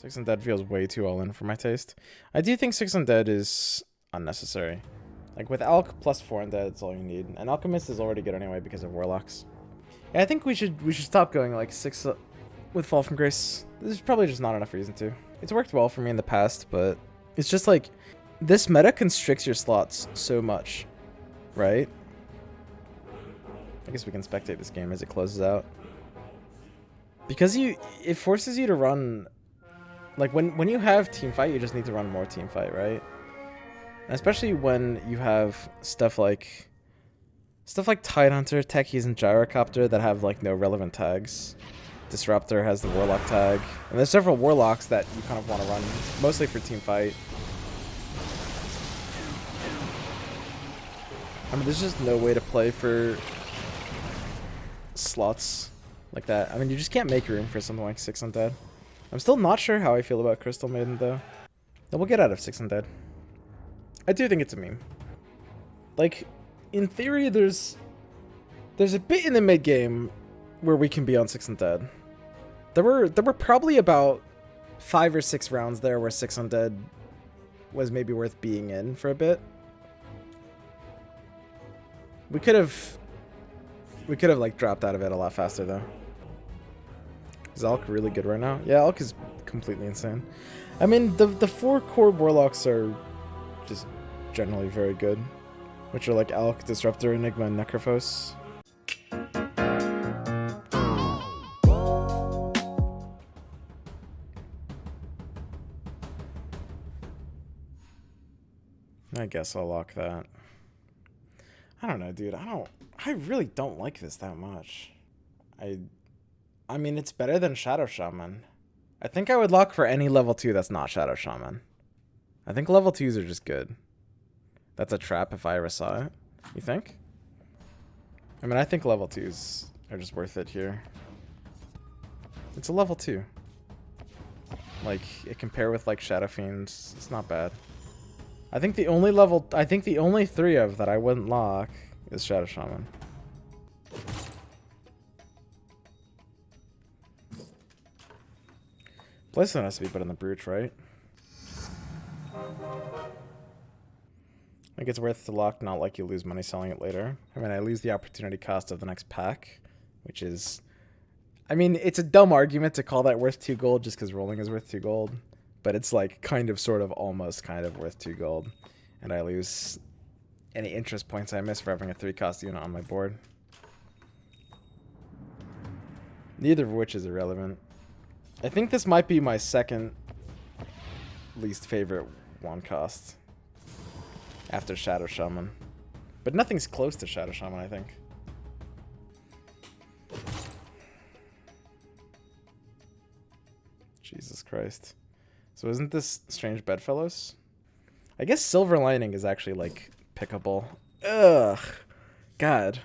6 Undead feels way too all in for my taste. I do think 6 Undead is unnecessary. Like with Alch plus 4 Undead, it's all you need. And Alchemist is already good anyway because of Warlocks. Yeah, I think we should stop going like 6 with Fall from Grace. There's probably just not enough reason to. It's worked well for me in the past, but it's just like this meta constricts your slots so much, right? I guess we can spectate this game as it closes out. Because it forces you to run, like when you have team fight, you just need to run more team fight, right? And especially when you have stuff like Tidehunter, Techies, and Gyrocopter that have like no relevant tags. Disruptor has the Warlock tag, and there's several Warlocks that you kind of want to run, mostly for team fight. I mean, there's just no way to play for slots like that. I mean, you just can't make room for something like 6 Undead. I'm still not sure how I feel about Crystal Maiden, though. That we'll get out of 6 Undead. I do think it's a meme. Like, in theory, there's a bit in the mid game where we can be on 6 Undead. There were probably about 5 or 6 rounds there where 6 Undead was maybe worth being in for a bit. We could have like dropped out of it a lot faster though. Is Alch really good right now? Yeah, Alch is completely insane. I mean, the 4 core Warlocks are just generally very good, which are like Alch, Disruptor, Enigma, and Necrophos. I guess I'll lock that. I don't know, dude. I really don't like this that much. I mean, it's better than Shadow Shaman. I think I would lock for any level 2 that's not Shadow Shaman. I think level 2s are just good. That's a trap if I ever saw it. You think? I mean, I think level 2s are just worth it here. It's a level 2. Like, it compare with like Shadow Fiends. It's not bad. I think the only 3 of that I wouldn't lock is Shadow Shaman. Blyson has to be better than Brooch, right? I think it's worth the lock, not like you lose money selling it later. I mean, I lose the opportunity cost of the next pack, which is... I mean, it's a dumb argument to call that worth 2 gold just because rolling is worth 2 gold. But it's like kind of, sort of, almost kind of worth 2 gold. And I lose any interest points I miss for having a 3-cost unit on my board. Neither of which is irrelevant. I think this might be my second least favorite 1-cost after Shadow Shaman. But nothing's close to Shadow Shaman, I think. Jesus Christ. So isn't this Strange Bedfellows? I guess Silver Lining is actually, like, pickable. Ugh. God.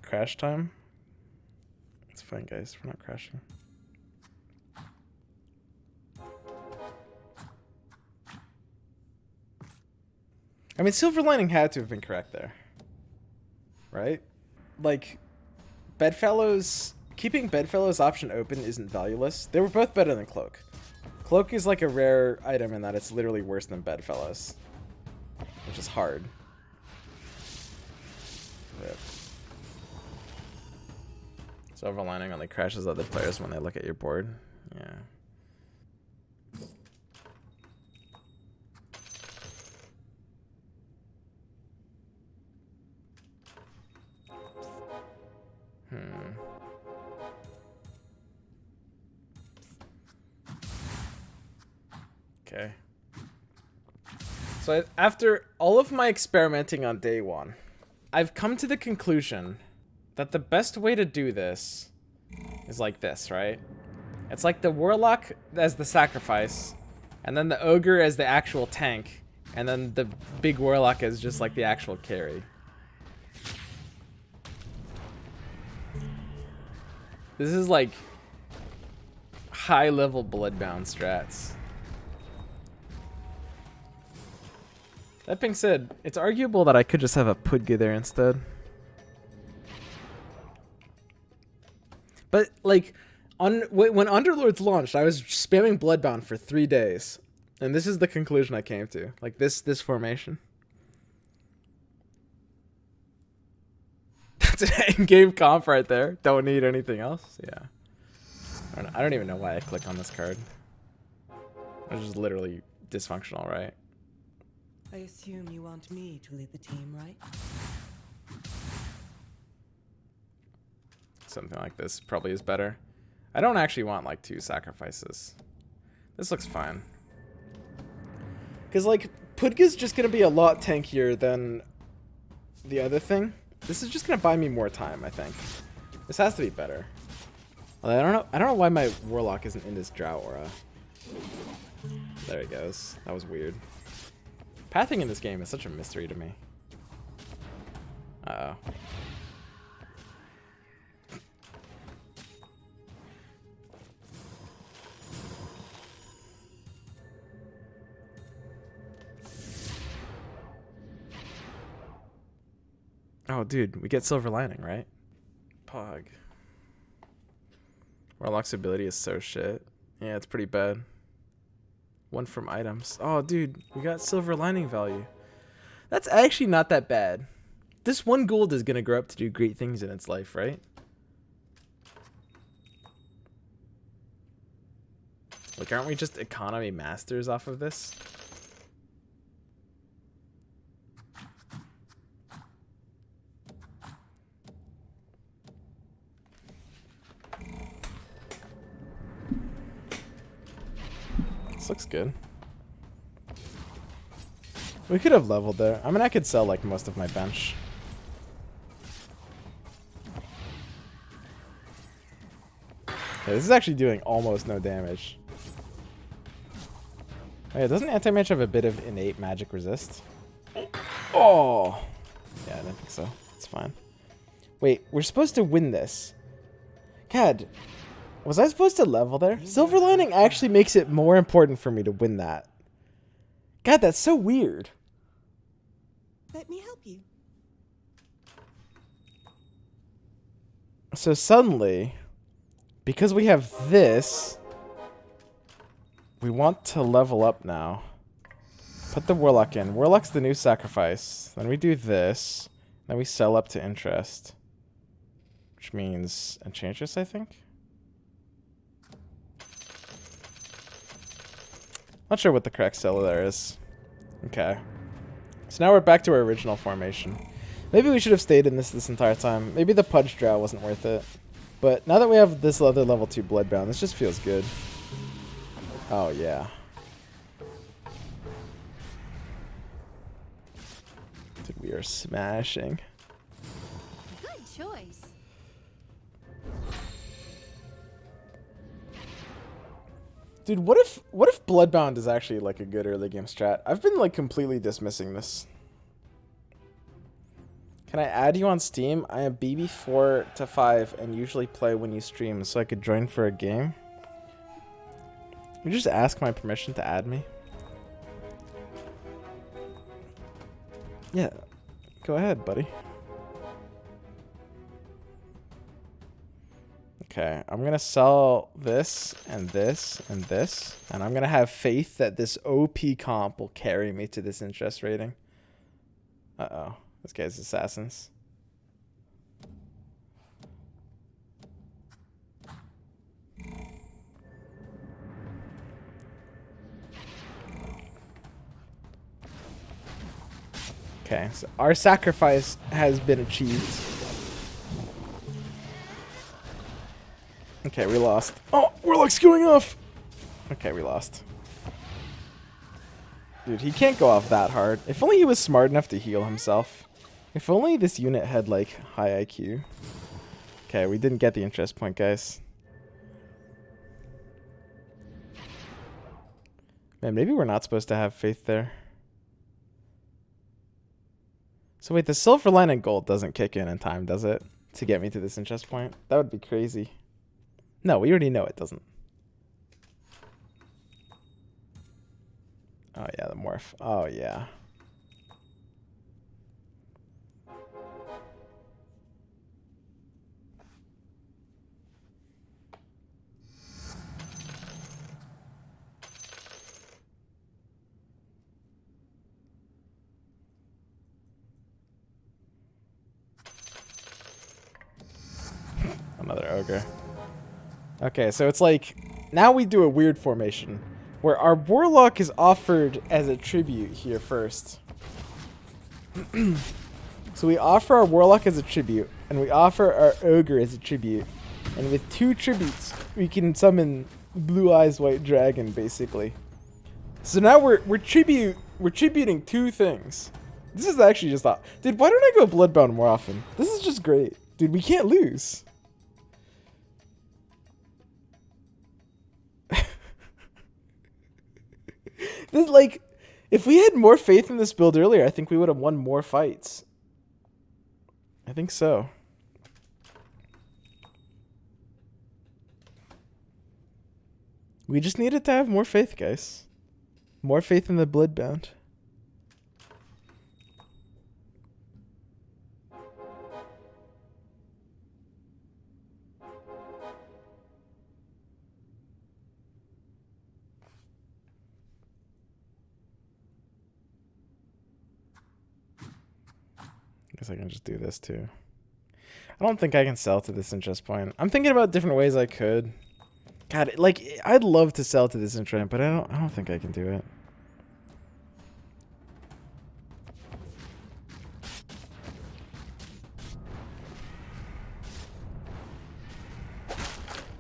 Crash time? It's fine, guys. We're not crashing. I mean, Silver Lining had to have been correct there. Right? Like, Bedfellows... Keeping Bedfellows option open isn't valueless. They were both better than Cloak. Cloak is like a rare item in that it's literally worse than Bedfellows, which is hard. Rip. Silver Lining only crashes other players when they look at your board. Yeah. Okay. So after all of my experimenting on day 1, I've come to the conclusion that the best way to do this is like this, right? It's like the Warlock as the sacrifice, and then the Ogre as the actual tank, and then the big Warlock as just like the actual carry. This is like high-level Bloodbound strats. That being said, it's arguable that I could just have a Pudga there instead. But, like, When Underlords launched, I was spamming Bloodbound for 3 days. And this is the conclusion I came to. Like, this formation. That's an in-game comp right there. Don't need anything else. Yeah. I don't even know why I click on this card. It's just literally dysfunctional, right? I assume you want me to lead the team, right? Something like this probably is better. I don't actually want like 2 sacrifices. This looks fine. Because like Pudga's just gonna be a lot tankier than the other thing. This is just gonna buy me more time, I think. This has to be better. Although I don't know why my Warlock isn't in this Drow aura. There it goes. That was weird. Pathing in this game is such a mystery to me. Uh-oh. Oh, dude, we get Silver Lining, right? Pog. Warlock's ability is so shit. Yeah, it's pretty bad. 1 from items. Oh, dude, we got Silver Lining value. That's actually not that bad. This 1 gold is gonna grow up to do great things in its life, right? Like, aren't we just economy masters off of this? This looks good. We could have leveled there. I mean, I could sell like most of my bench. Okay, this is actually doing almost no damage. Wait, doesn't anti-mage have a bit of innate magic resist? Oh! Yeah, I didn't think so. It's fine. Wait, we're supposed to win this. God, was I supposed to level there? Silver Lining actually makes it more important for me to win that. God, that's so weird. Let me help you. So suddenly, because we have this, we want to level up now. Put the Warlock in. Warlock's the new sacrifice. Then we do this. Then we sell up to interest. Which means Enchantress, I think? Not sure what the correct sell there is. Okay. So now we're back to our original formation. Maybe we should have stayed in this entire time. Maybe the Pudge Drow wasn't worth it. But now that we have this other level 2 Bloodbound, this just feels good. Oh, yeah. Dude, we are smashing. Good choice. Dude, what if Bloodbound is actually like a good early game strat? I've been like completely dismissing this. Can I add you on Steam? I am BB4 to 5 and usually play when you stream, so I could join for a game. You just ask my permission to add me. Yeah, go ahead, buddy. Okay, I'm gonna sell this and this and this, and I'm gonna have faith that this OP comp will carry me to this interest rating. Uh-oh, this guy's assassins. Okay, so our sacrifice has been achieved. Okay, we lost. Oh, Warlock's going off! Okay, we lost. Dude, he can't go off that hard. If only he was smart enough to heal himself. If only this unit had, like, high IQ. Okay, we didn't get the interest point, guys. Man, maybe we're not supposed to have faith there. So wait, the Silver Lining gold doesn't kick in time, does it? To get me to this interest point? That would be crazy. No, we already know it doesn't. Oh yeah, the morph. Oh yeah. ogre. Okay, so it's like, now we do a weird formation, where our warlock is offered as a tribute here first. So we offer our warlock as a tribute, and we offer our ogre as a tribute. And with 2 tributes, we can summon Blue Eyes White Dragon, basically. So now we're tributing 2 things. This is actually just thought. Dude, why don't I go Bloodbound more often? This is just great. Dude, we can't lose. This, like, if we had more faith in this build earlier, I think we would have won more fights. I think so. We just needed to have more faith, guys. More faith in the Bloodbound. Guess I can just do this too. I don't think I can sell to this interest point. I'm thinking about different ways I could. God, like, I'd love to sell to this interest, but I don't think I can do it.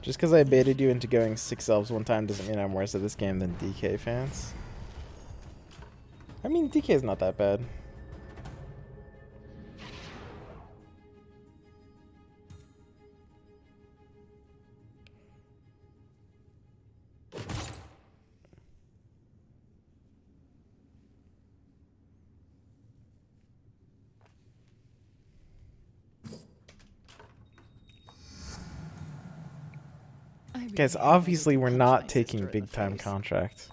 Just because I baited you into going 6 elves one time doesn't mean I'm worse at this game than DK fans. I mean, DK is not that bad. Guys, obviously we're not taking big time contract.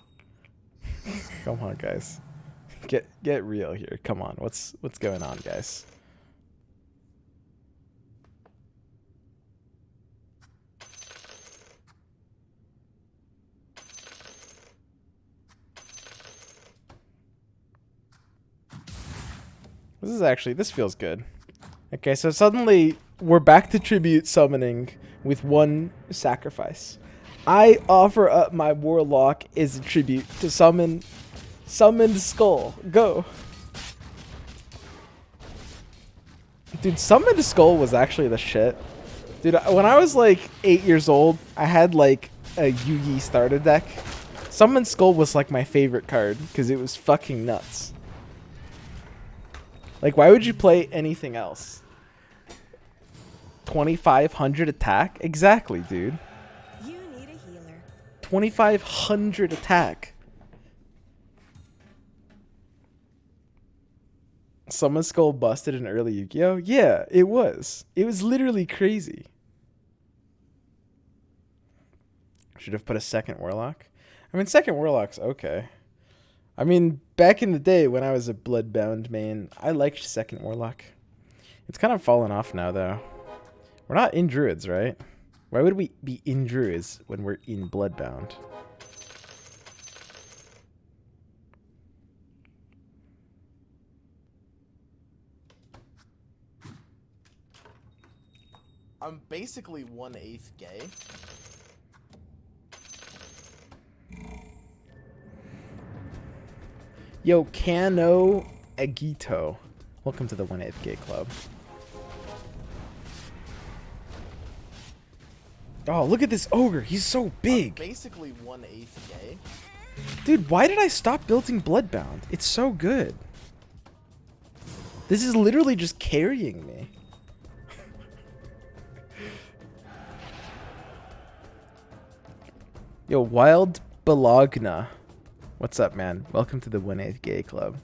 Come on, guys. Get real here. Come on. What's going on, guys? This feels good. Okay, so suddenly we're back to tribute summoning with 1 sacrifice. I offer up my warlock as a tribute to summoned skull. Go. Dude, summoned skull was actually the shit. Dude, when I was like 8 years old, I had like a Yugi starter deck. Summoned skull was like my favorite card because it was fucking nuts. Like, why would you play anything else? 2,500 attack? Exactly, dude. You need a healer. 2,500 attack. Summon Skull busted in early Yu-Gi-Oh? Yeah, it was. It was literally crazy. Should have put a second Warlock. I mean, second Warlock's okay. I mean, back in the day when I was a Bloodbound main, I liked second Warlock. It's kind of fallen off now, though. We're not in Druids, right? Why would we be in Druids when we're in Bloodbound? I'm basically 1/8 gay. Yo, Kano Agito. Welcome to the 1/8 gay club. Oh, look at this ogre. He's so big. I'm basically 1/8 gay. Dude, why did I stop building Bloodbound? It's so good. This is literally just carrying me. Yo, Wild Bologna. What's up, man? Welcome to the 1/8 gay club.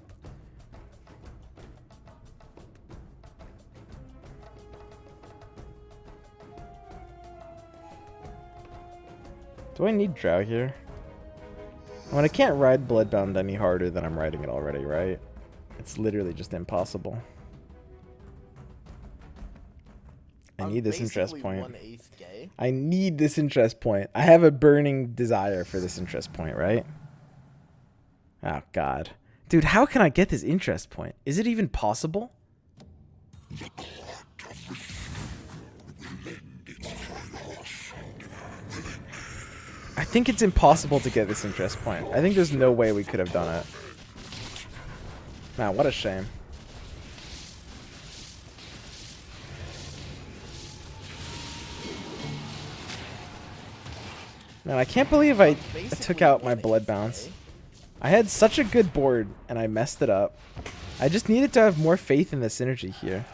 Do I need Drow here? I mean, I can't ride Bloodbound any harder than I'm riding it already, right? It's literally just impossible. I need this interest point. I need this interest point. I have a burning desire for this interest point, right? Oh, God. Dude, how can I get this interest point? Is it even possible? I think it's impossible to get this interest point. I think there's no way we could have done it. Man, what a shame. Man, I can't believe I took out my blood bounce. I had such a good board and I messed it up. I just needed to have more faith in the synergy here.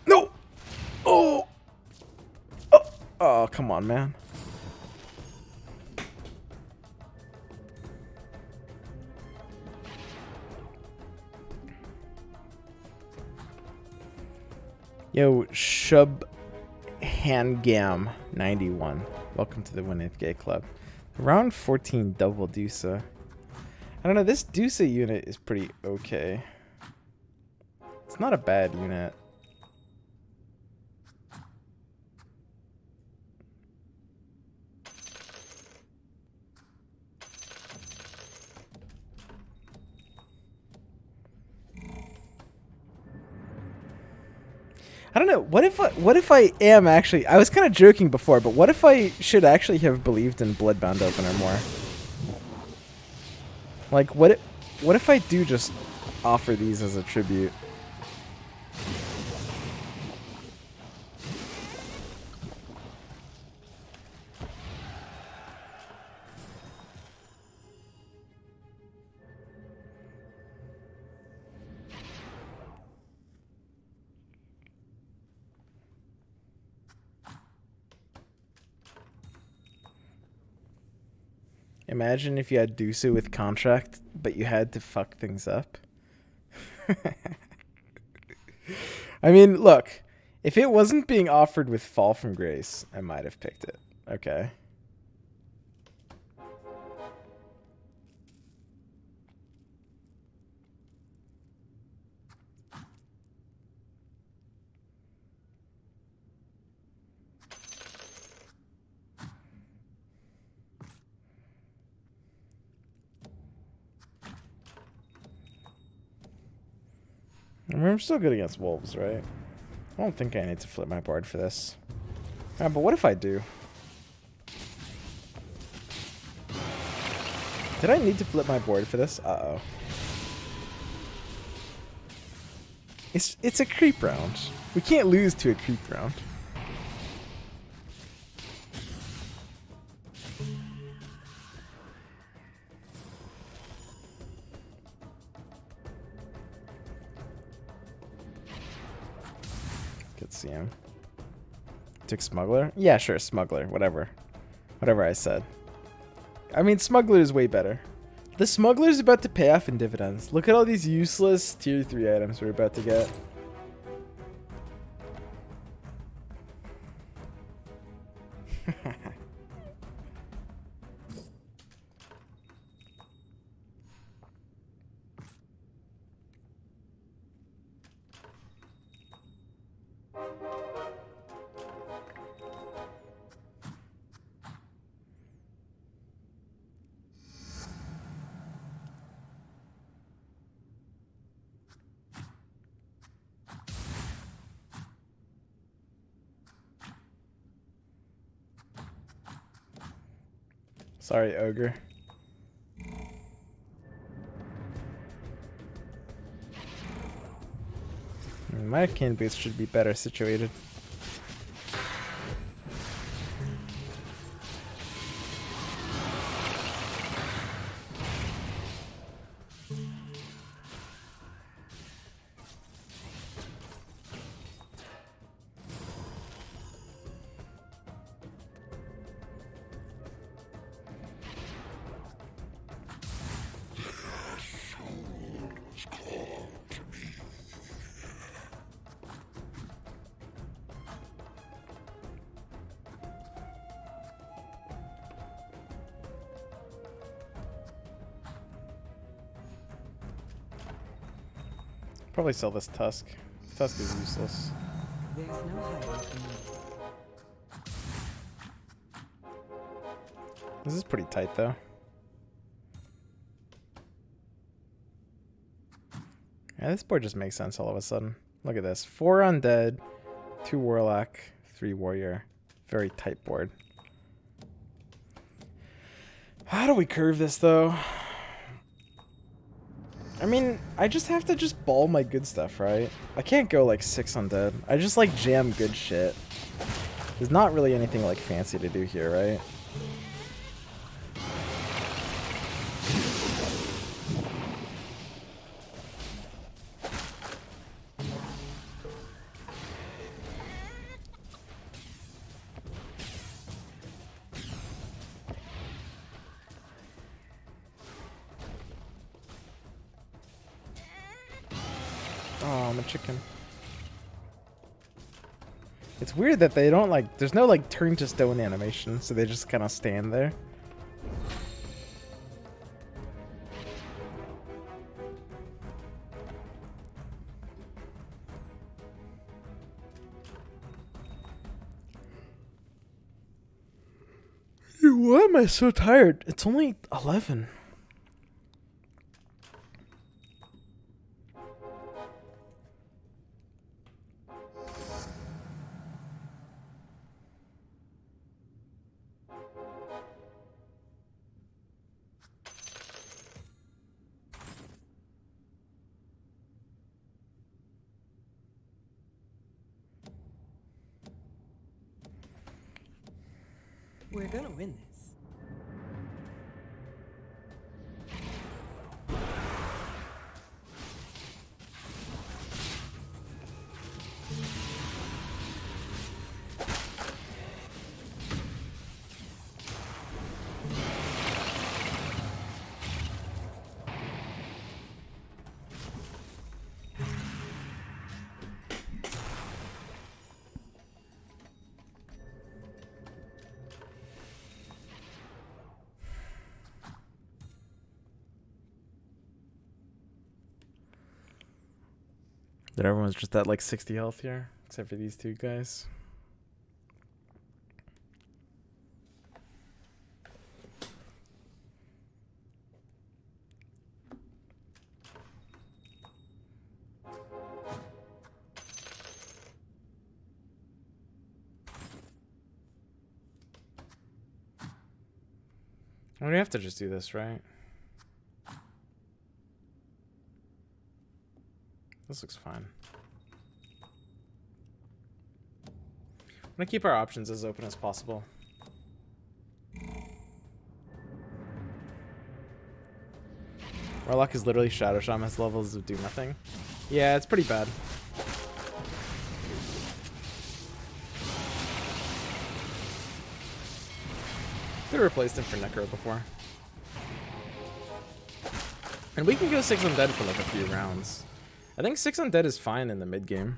No! Oh! Oh, come on, man. Yo, Shub Hangam 91. Welcome to the Winneth Gay Club. Round 14 double Dusa. I don't know, this Dusa unit is pretty okay. It's not a bad unit. I don't know. What if I am actually? I was kind of joking before, but what if I should actually have believed in Bloodbound Opener more? Like, what if I do just offer these as a tribute? Imagine if you had Dusu with contract, but you had to fuck things up. I mean, look, if it wasn't being offered with Fall from Grace, I might have picked it. Okay. I mean, I'm still good against wolves, right? I don't think I need to flip my board for this. But what if I do? Did I need to flip my board for this? Uh-oh. It's a creep round. We can't lose to a creep round. See him. Took Smuggler? Yeah, sure, Smuggler. Whatever. Whatever I said. I mean, Smuggler is way better. The Smuggler is about to pay off in dividends. Look at all these useless tier 3 items we're about to get. Sorry, Ogre. My kin boots should be better situated. Probably sell this Tusk. Tusk is useless. There's no hiding from me. This is pretty tight, though. Yeah, this board just makes sense all of a sudden. Look at this. 4 undead, 2 warlock, 3 warrior. Very tight board. How do we curve this, though? I mean, I just have to just ball my good stuff, right? I can't go, like, 6 undead. I just, like, jam good shit. There's not really anything, like, fancy to do here, right? Oh, I'm a chicken. It's weird that they don't, like, there's no, like, turn to stone animation, so they just kind of stand there. Why am I so tired? It's only 11. We're gonna win this. That everyone's just at like 60 health here, except for these two guys. Well, we have to just do this, right? This looks fine. I'm gonna keep our options as open as possible. Warlock is literally Shadow Shaman's levels of do nothing. Yeah, it's pretty bad. Could have replaced him for Necro before. And we can go 6 undead for like a few rounds. I think 6 undead is fine in the mid game.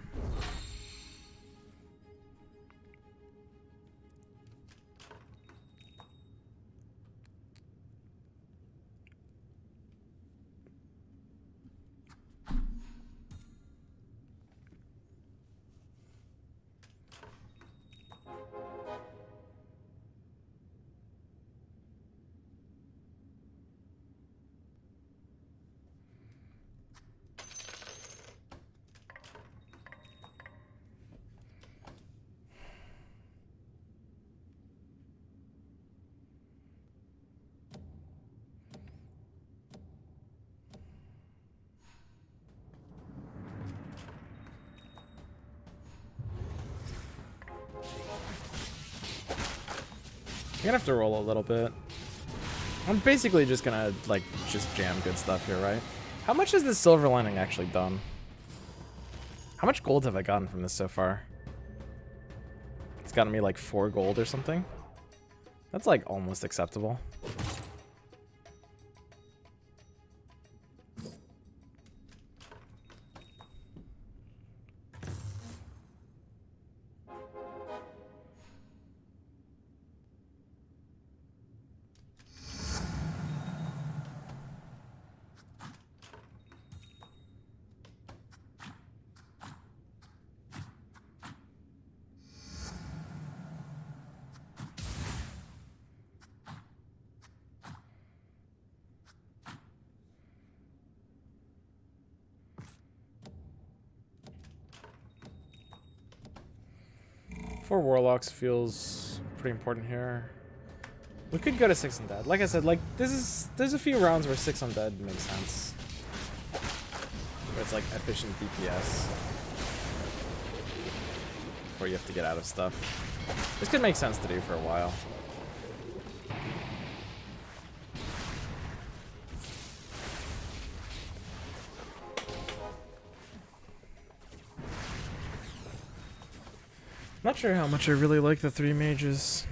I'm gonna have to roll a little bit. I'm basically just gonna, like, just jam good stuff here, right? How much has this silver lining actually done? How much gold have I gotten from this so far? It's gotten me, like, 4 gold or something. That's, like, almost acceptable. Four warlocks feels pretty important here. We could go to 6 undead. Like I said, like there's a few rounds where 6 undead makes sense. Where it's like efficient DPS. Before you have to get out of stuff. This could make sense to do for a while. Not sure how much I really like the 3 mages.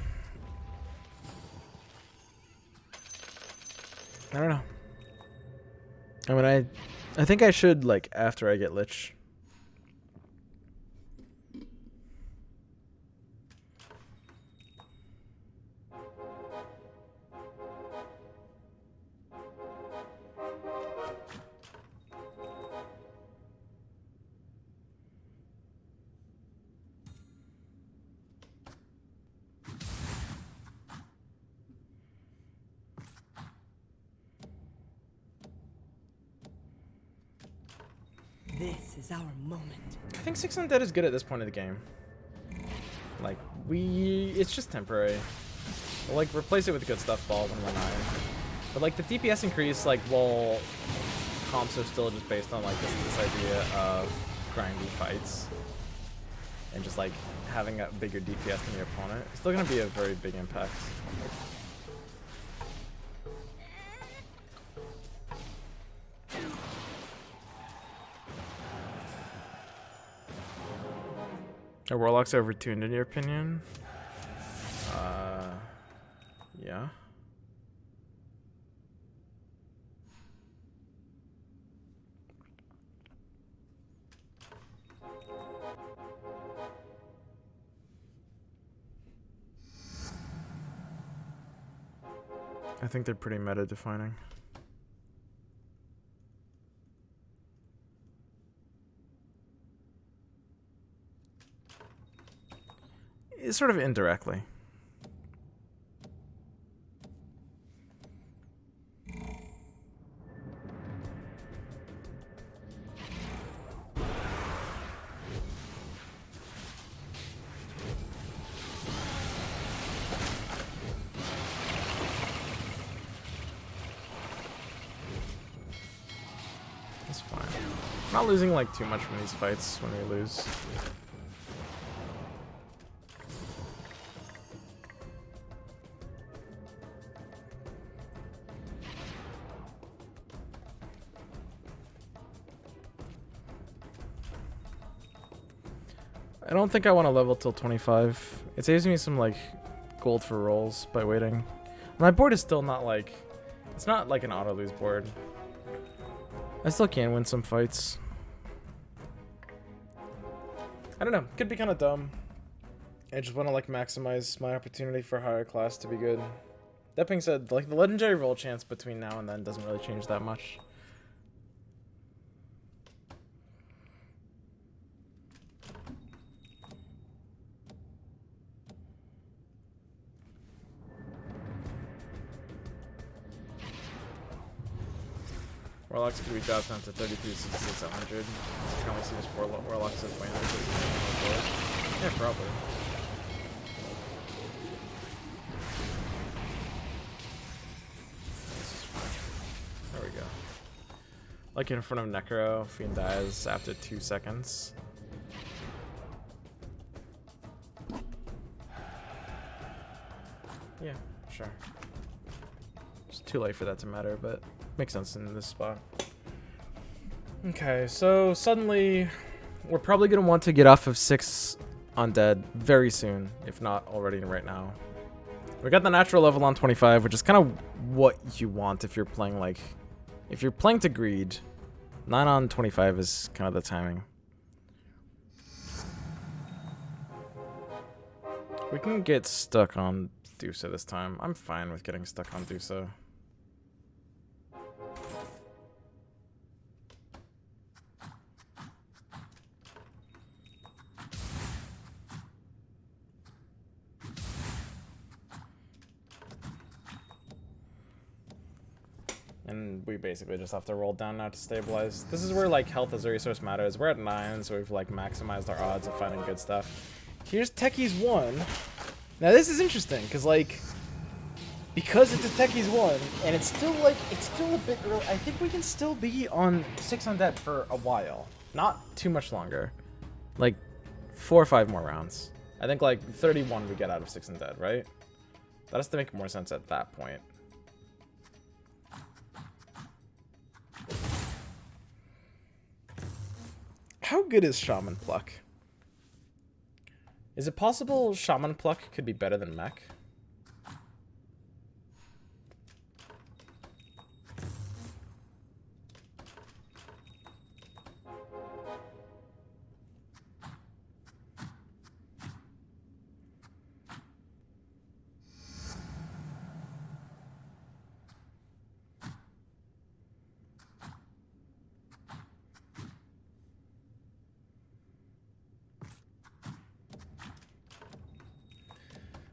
I don't know. I mean, I think I should, like, after I get Lich. This is our moment. I think 6 undead is good at this point of the game. Like, it's just temporary. We'll, like, replace it with good stuff balls when we're 9. But, like, the DPS increase, like, while comps are still just based on, like, this idea of grindy fights. And just, like, having a bigger DPS than your opponent. It's still gonna be a very big impact. Are Warlocks overtuned in your opinion? Yeah. I think they're pretty meta defining. It's sort of indirectly. That's fine. I'm not losing like too much from these fights when we lose. I don't think I want to level till 25. It saves me some like gold for rolls by waiting. My board is still not like, it's not like an auto lose board. I still can win some fights. I don't know, could be kind of dumb. I just want to like maximize my opportunity for higher class to be good. That being said, like the legendary roll chance between now and then doesn't really change that much. Warlocks could be dropped down to 33, 66, 100. Currently seems 4 Warlocks as way under 30. Yeah, probably. This is fine. There we go. Like in front of Necro, Fiend dies after 2 seconds. Yeah, sure. It's too late for that to matter, but makes sense in this spot. Okay, so suddenly we're probably going to want to get off of 6 undead very soon, if not already right now. We got the natural level on 25, which is kind of what you want if you're playing like, if you're playing to greed. 9 on 25 is kind of the timing. We can get stuck on Dusa this time. I'm fine with getting stuck on Dusa. And we basically just have to roll down now to stabilize. This is where like health as a resource matters. We're at 9, so we've like maximized our odds of finding good stuff. Here's Techie's 1. Now this is interesting, because like because it's a Techies 1, and it's still a bit early. I think we can still be on 6 undead for a while. Not too much longer. Like 4 or 5 more rounds. I think like 31 we get out of 6 undead, right? That has to make more sense at that point. How good is Shaman Pluck? Is it possible Shaman Pluck could be better than Mech?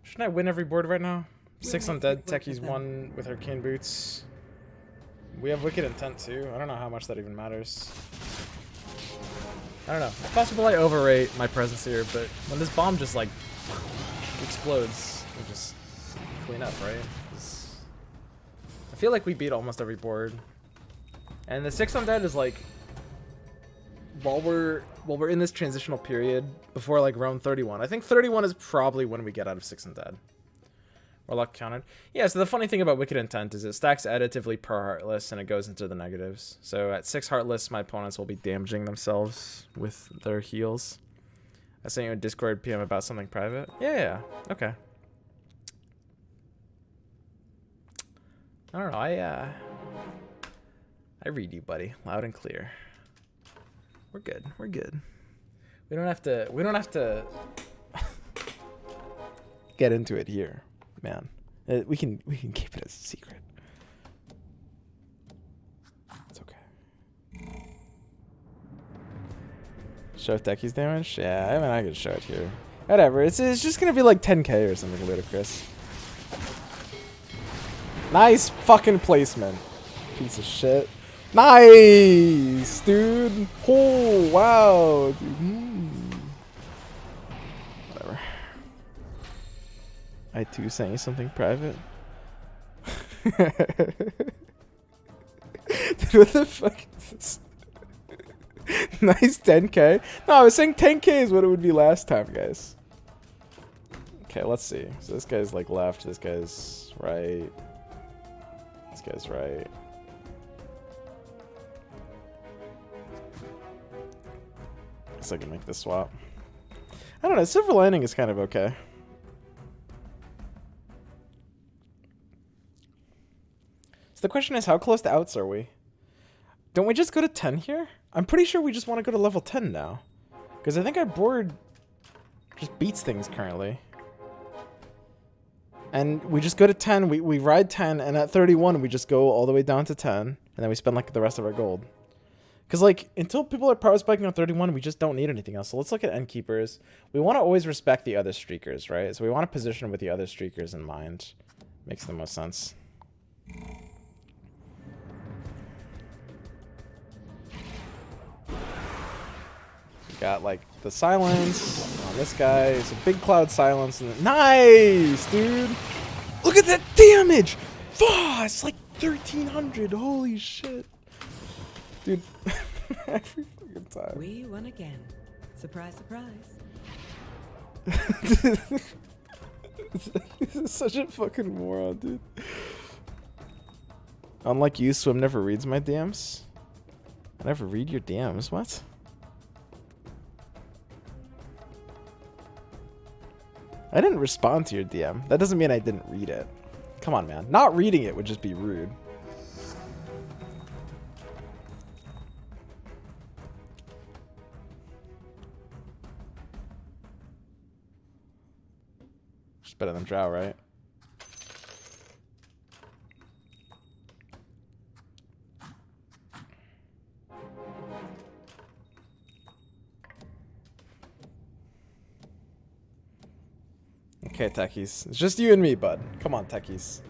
Shouldn't I win every board right now? 6 undead, Techies 1 with Arcane Boots. We have Wicked Intent too. I don't know how much that even matters. I don't know. It's possible I overrate my presence here, but when this bomb just like explodes, we just clean up, right? I feel like we beat almost every board. And the 6 undead is like, while we're in this transitional period before like round 31. I think 31 is probably when we get out of 6 undead. Warlock counted. Yeah, so the funny thing about Wicked Intent is it stacks additively per Heartless and it goes into the negatives. So at 6 Heartless, my opponents will be damaging themselves with their heals. I sent you a Discord PM about something private. Yeah, okay. I don't know, I read you, buddy, loud and clear. We're good. We're good. We don't have to get into it here, man. We can keep it as a secret. It's okay. Show Techies damage? Yeah, I mean I could show it here. Whatever. It's just gonna be like 10k or something ludicrous. Nice fucking placement. Piece of shit. Nice, dude. Oh, wow, dude. Whatever. I too saying something private. Dude, what the fuck is this? Nice 10k. No, I was saying 10k is what it would be last time, guys. Okay, let's see. So this guy's like left. This guy's right. This guy's right. I can make this swap. I don't know, Silver Lining is kind of okay. So the question is, how close to outs are we? Don't we just go to 10 here? I'm pretty sure we just want to go to level 10 now. Because I think our board just beats things currently. And we just go to 10, we ride 10, and at 31 we just go all the way down to 10. And then we spend like the rest of our gold. Because, like, until people are power spiking on 31, we just don't need anything else. So let's look at end keepers. We want to always respect the other streakers, right? So we want to position with the other streakers in mind. Makes the most sense. We got, like, the silence on this guy. It's a big cloud silence. And nice, dude! Look at that damage! Oh, it's like 1,300. Holy shit. Dude, every fucking time. We won again. Surprise, surprise. This is such a fucking moron, dude. Unlike you, Swim never reads my DMs. I never read your DMs. What? I didn't respond to your DM. That doesn't mean I didn't read it. Come on, man. Not reading it would just be rude. Better than Drow, right? Okay, Techies. It's just you and me, bud. Come on, Techies.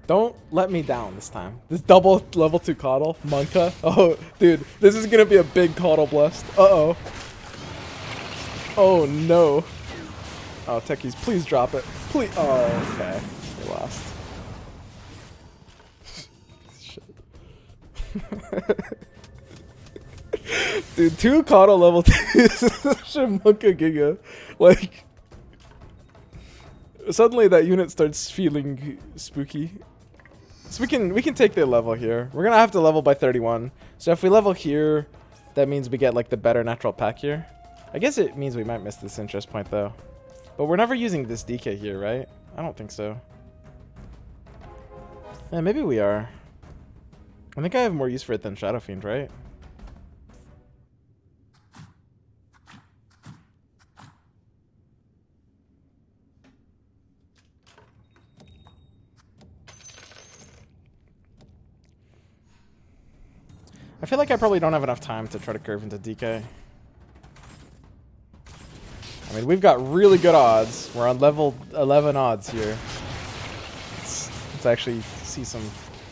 Don't let me down this time. This double level 2 coddle. Monka. Oh, dude. This is gonna be a big coddle blessed. Uh-oh. Oh, no. Oh, Techies, please drop it. Please. Oh, okay. We lost. Dude, 2 Kano level 2 Shimuka Giga. Like, suddenly that unit starts feeling spooky. So we can take their level here. We're gonna have to level by 31. So if we level here, that means we get like the better natural pack here. I guess it means we might miss this interest point though. But we're never using this DK here, right? I don't think so. Yeah, maybe we are. I think I have more use for it than Shadow Fiend, right? I feel like I probably don't have enough time to try to curve into DK. I mean, we've got really good odds. We're on level 11 odds here. Let's actually see some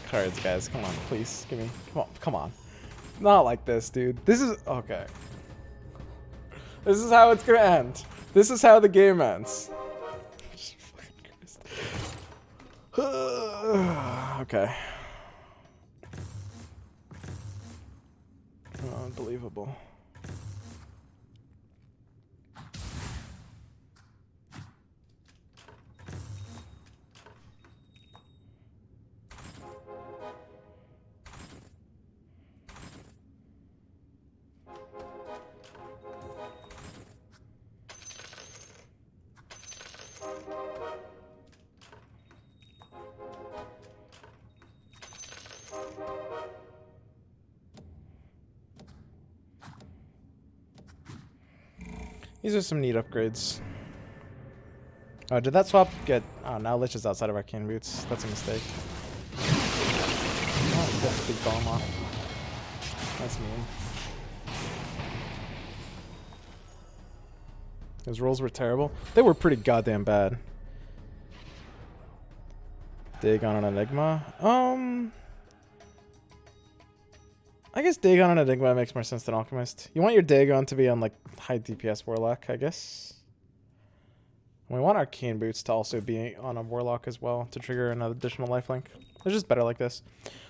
cards, guys. Come on, please. Give me. Come on. Not like this, dude. This is... Okay. This is how it's gonna end. This is how the game ends. Okay. Unbelievable. These are some neat upgrades. Oh, did that swap get... Oh, now Lich is outside of Arcane Boots. That's a mistake. Oh, get the big bomb off. That's mean. His rolls were terrible. They were pretty goddamn bad. Dagon and Enigma. I guess Dagon and Enigma makes more sense than Alchemist. You want your Dagon to be on like high DPS Warlock, I guess. And we want Arcane Boots to also be on a Warlock as well to trigger an additional lifelink. They're just better like this.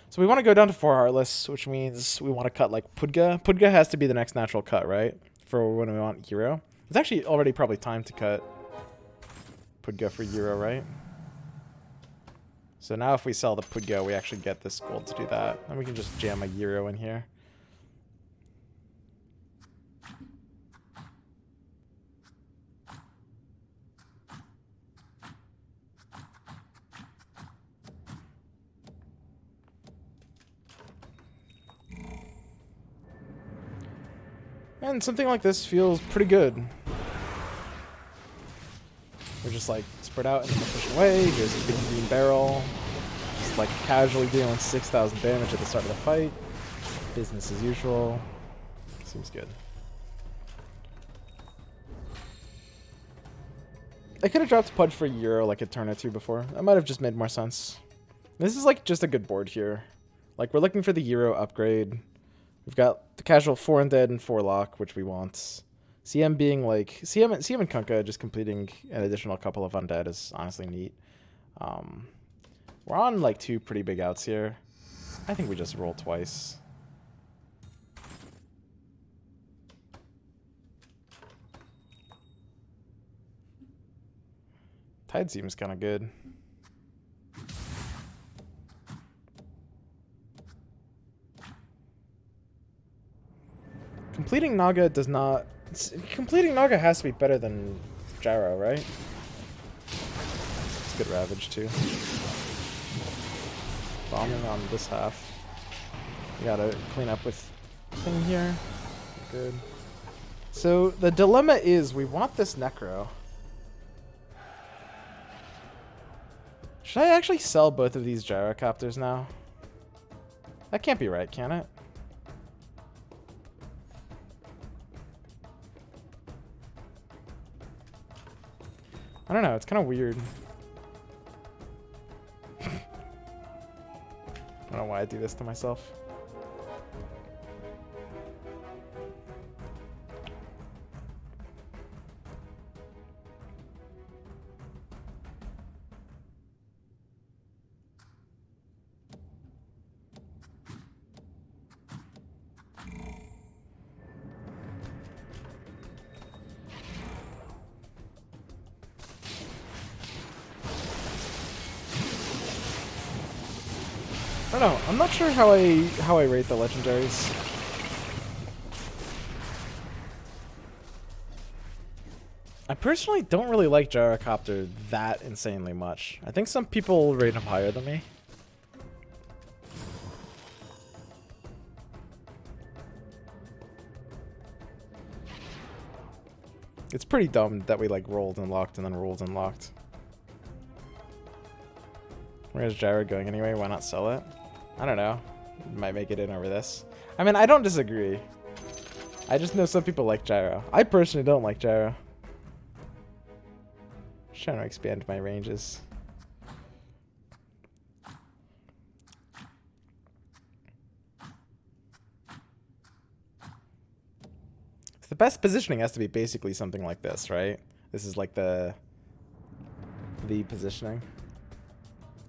So we want to go down to 4 Heartless, which means we want to cut like Pudga. Pudga has to be the next natural cut, right? For when we want Hero. It's actually already probably time to cut Pudga for Hero, right? So now if we sell the Pudga, we actually get this gold to do that. And we can just jam a Euro in here. And something like this feels pretty good. We're just like spread out in an efficient way. Here's a big green barrel. Just like casually dealing 6,000 damage at the start of the fight. Business as usual. Seems good. I could have dropped Pudge for Euro like a turn or two before. That might have just made more sense. This is like just a good board here. Like we're looking for the Euro upgrade. We've got the casual 4 Undead and 4 Lock, which we want. CM being like... CM and Kunkka just completing an additional couple of Undead is honestly neat. We're on like 2 pretty big outs here. I think we just roll twice. Tide seems kind of good. Completing Naga does not... Completing Naga has to be better than Gyro, right? It's good Ravage, too. Bombing on this half. We gotta clean up with thing here. Good. So, the dilemma is we want this Necro. Should I actually sell both of these Gyrocopters now? That can't be right, can it? I don't know, it's kind of weird. I don't know why I do this to myself. don't know. I'm not sure how I rate the legendaries. I personally don't really like Gyrocopter that insanely much. I think some people rate him higher than me. It's pretty dumb that we like rolled and locked and then rolled and locked. Where's Gyro going anyway? Why not sell it? I don't know. Might make it in over this. I mean, I don't disagree. I just know some people like Gyro. I personally don't like Gyro. Just trying to expand my ranges. The best positioning has to be basically something like this, right? This is like the positioning.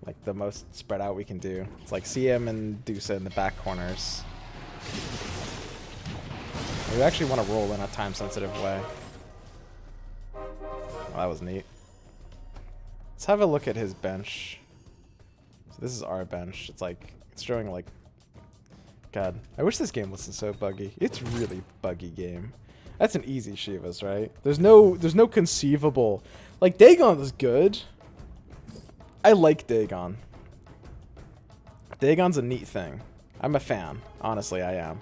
Like the most spread out we can do. It's like CM and Dusa in the back corners. We actually want to roll in a time sensitive way. Oh, that was neat. Let's have a look at his bench. So this is our bench. It's like, it's showing like, God, I wish this game wasn't so buggy. It's really buggy game. That's an easy Shivas, right? There's no conceivable, like Dagon is good. I like Dagon. Dagon's a neat thing. I'm a fan. Honestly, I am.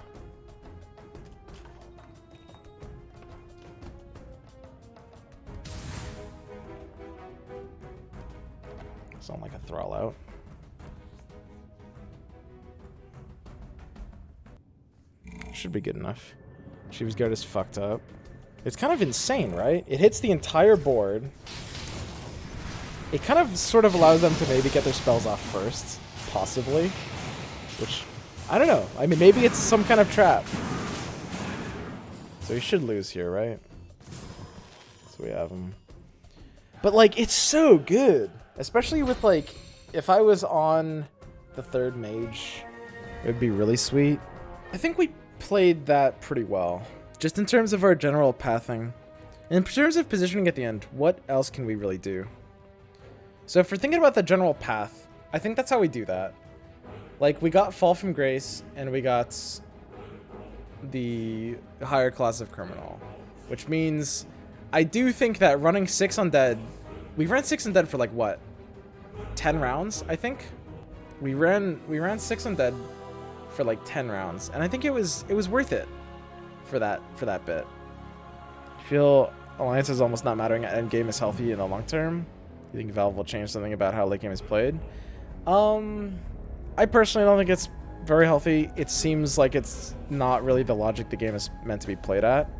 Sound like a thrall out. Should be good enough. Shivas Guard is fucked up. It's kind of insane, right? It hits the entire board. It kind of sort of allows them to maybe get their spells off first, possibly. Which, I don't know. I mean, maybe it's some kind of trap. So he should lose here, right? So we have him. But, like, it's so good. Especially with, like, if I was on the third mage, it would be really sweet. I think we played that pretty well. Just in terms of our general pathing. In terms of positioning at the end, what else can we really do? So if we're thinking about the general path, I think that's how we do that. Like, we got Fall from Grace, and we got the higher class of Criminal. Which means, I do think that running 6 Undead... We ran 6 Undead for like, what? 10 rounds, I think? We ran 6 Undead for like 10 rounds, and I think it was worth it for that bit. I feel Alliance is almost not mattering at endgame is healthy in the long term. You think Valve will change something about how late game is played? I personally don't think it's very healthy. It seems like it's not really the logic the game is meant to be played at.